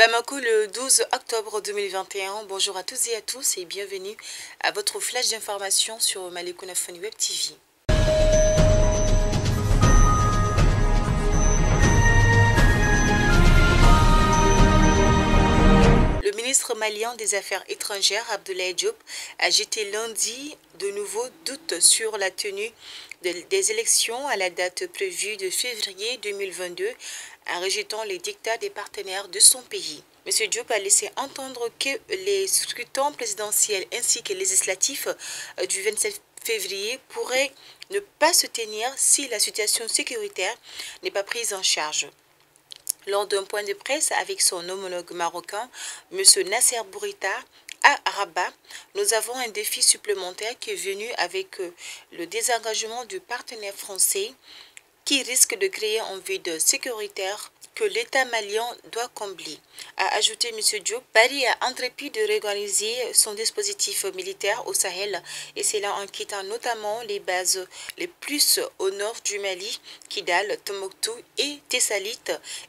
Bamako le 12 octobre 2021. Bonjour à toutes et à tous et bienvenue à votre flash d'information sur Malicouna Fun Web TV. Le ministre malien des Affaires étrangères, Abdoulaye Diop, a jeté lundi de nouveaux doutes sur la tenue des élections à la date prévue de février 2022 en rejetant les dictats des partenaires de son pays. M. Diop a laissé entendre que les scrutins présidentiels ainsi que législatifs du 27 février pourraient ne pas se tenir si la situation sécuritaire n'est pas prise en charge. Lors d'un point de presse avec son homologue marocain, M. Nasser Bourita, à Rabat, nous avons un défi supplémentaire qui est venu avec le désengagement du partenaire français qui risque de créer un vide sécuritaire que l'État malien doit combler, a ajouté M. Diop. Paris a entrepris de réorganiser son dispositif militaire au Sahel et cela en quittant notamment les bases les plus au nord du Mali, Kidal, Tombouctou et Tessalit,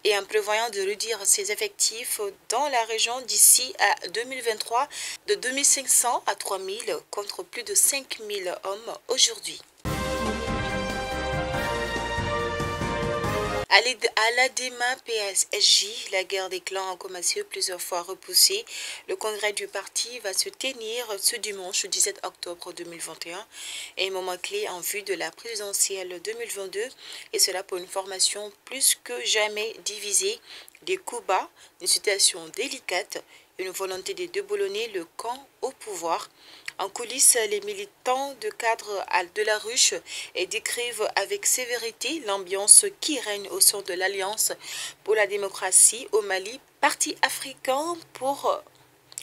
et en prévoyant de réduire ses effectifs dans la région d'ici à 2023 de 2500 à 3000 contre plus de 5000 hommes aujourd'hui. À l'ADEMA PSG, la guerre des clans a commencé plusieurs fois repoussée. Le congrès du parti va se tenir ce dimanche 17 octobre 2021, un moment clé en vue de la présidentielle 2022, et cela pour une formation plus que jamais divisée, des coups bas, une situation délicate, une volonté de déboulonner le camp au pouvoir. En coulisses, les militants de cadre de la ruche décrivent avec sévérité l'ambiance qui règne au sein de l'Alliance pour la démocratie au Mali, parti africain pour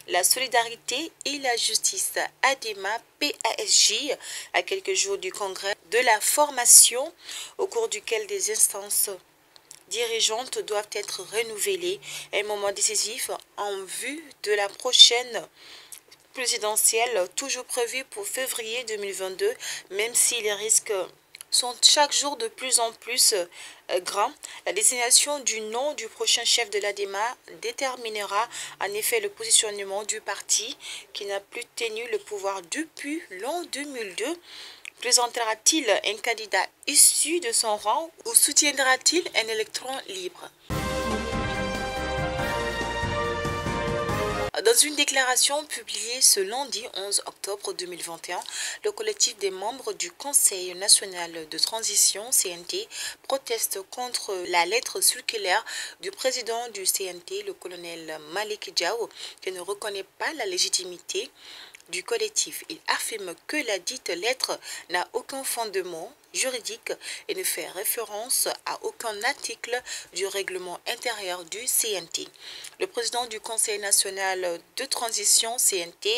la solidarité et la justice, ADEMA PSG, à quelques jours du congrès de la formation, au cours duquel des instances dirigeantes doivent être renouvelées, un moment décisif en vue de la prochaine présidentielle toujours prévue pour février 2022, même si les risques sont chaque jour de plus en plus grands. La désignation du nom du prochain chef de l'ADEMA déterminera en effet le positionnement du parti qui n'a plus tenu le pouvoir depuis l'an 2002. Présentera-t-il un candidat issu de son rang ou soutiendra-t-il un électron libre? Dans une déclaration publiée ce lundi 11 octobre 2021, le collectif des membres du Conseil national de transition CNT proteste contre la lettre circulaire du président du CNT, le colonel Malick Diaw, qui ne reconnaît pas la légitimité du collectif. Il affirme que la dite lettre n'a aucun fondement juridique et ne fait référence à aucun article du règlement intérieur du CNT. Le président du Conseil national de transition CNT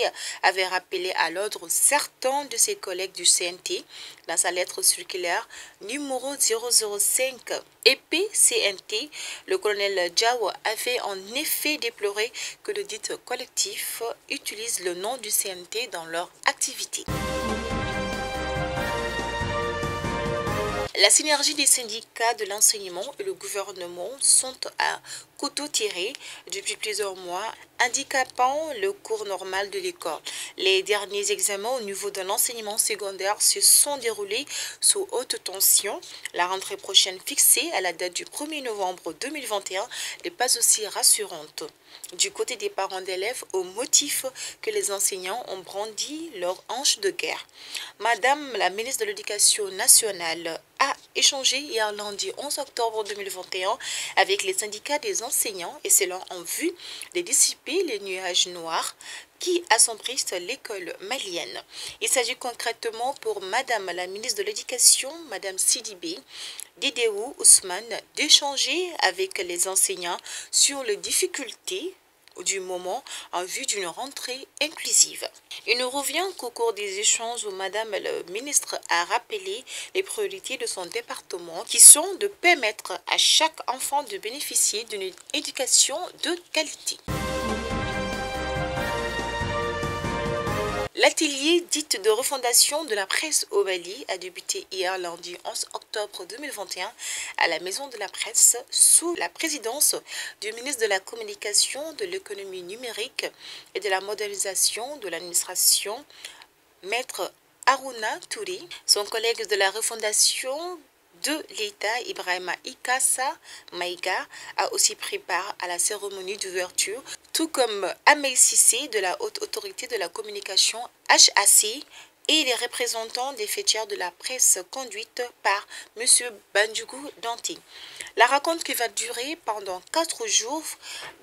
avait rappelé à l'ordre certains de ses collègues du CNT dans sa lettre circulaire numéro 005 EP-CNT. Le colonel Diaw avait en effet déploré que le dit collectif utilise le nom du CNT dans leur activité. La synergie des syndicats de l'enseignement et le gouvernement sont à couteau tiré depuis plusieurs mois, handicapant le cours normal de l'école. Les derniers examens au niveau de l'enseignement secondaire se sont déroulés sous haute tension. La rentrée prochaine fixée à la date du 1er novembre 2021 n'est pas aussi rassurante du côté des parents d'élèves au motif que les enseignants ont brandi leur hanche de guerre. Madame la ministre de l'Éducation nationale a échangé hier lundi 11 octobre 2021 avec les syndicats des enseignants et cela en vue de dissiper les nuages noirs qui assombrissent l'école malienne. Il s'agit concrètement pour Madame la ministre de l'Éducation, Madame Sidibé Dédéou Ousmane, d'échanger avec les enseignants sur les difficultés du moment en vue d'une rentrée inclusive. Il ne revient qu'au cours des échanges où Madame la ministre a rappelé les priorités de son département qui sont de permettre à chaque enfant de bénéficier d'une éducation de qualité. L'atelier dite de refondation de la presse au Mali a débuté hier lundi 11 octobre 2021 à la Maison de la Presse sous la présidence du ministre de la Communication, de l'économie numérique et de la modernisation de l'administration, Maître Aruna Touri. Son collègue de la refondation de l'État, Ibrahima Ikassa Maïga, a aussi pris part à la cérémonie d'ouverture, tout comme Ahmed Cissé de la Haute Autorité de la Communication HAC et les représentants des fêtières de la presse conduite par M. Bandjougou Danti. La rencontre qui va durer pendant 4 jours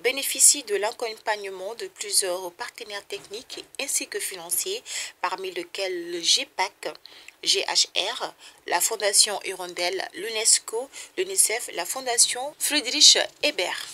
bénéficie de l'accompagnement de plusieurs partenaires techniques ainsi que financiers, parmi lesquels le GPAC, GHR, la Fondation Hirondelle, l'UNESCO, l'UNICEF, la Fondation Friedrich Ebert.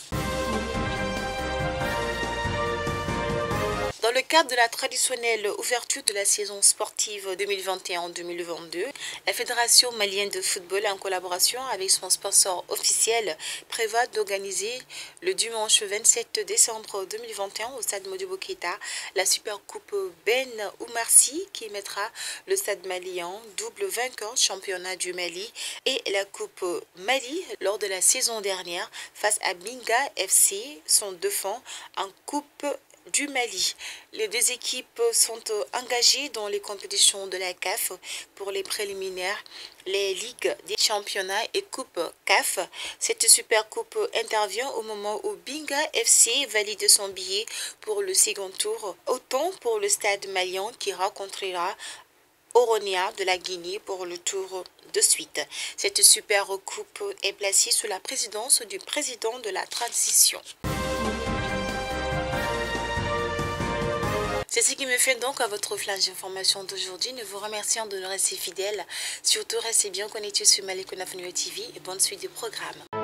Dans le cadre de la traditionnelle ouverture de la saison sportive 2021-2022, la Fédération malienne de football, en collaboration avec son sponsor officiel, prévoit d'organiser le dimanche 27 décembre 2021 au stade Modibo Keïta la Super Coupe Ben Oumarsi qui mettra le stade malien double vainqueur championnat du Mali et la Coupe Mali lors de la saison dernière face à Binga FC, son défunt en Coupe du Mali. Les deux équipes sont engagées dans les compétitions de la CAF pour les préliminaires, les ligues des championnats et Coupe CAF. Cette super coupe intervient au moment où Binga FC valide son billet pour le second tour, autant pour le stade malien qui rencontrera Oronia de la Guinée pour le tour de suite. Cette super coupe est placée sous la présidence du président de la transition. C'est ce qui me fait donc à votre flash d'information d'aujourd'hui. Nous vous remercions de nous rester fidèles. Surtout, restez bien connectés sur Malick Ounafenio TV et bonne suite du programme.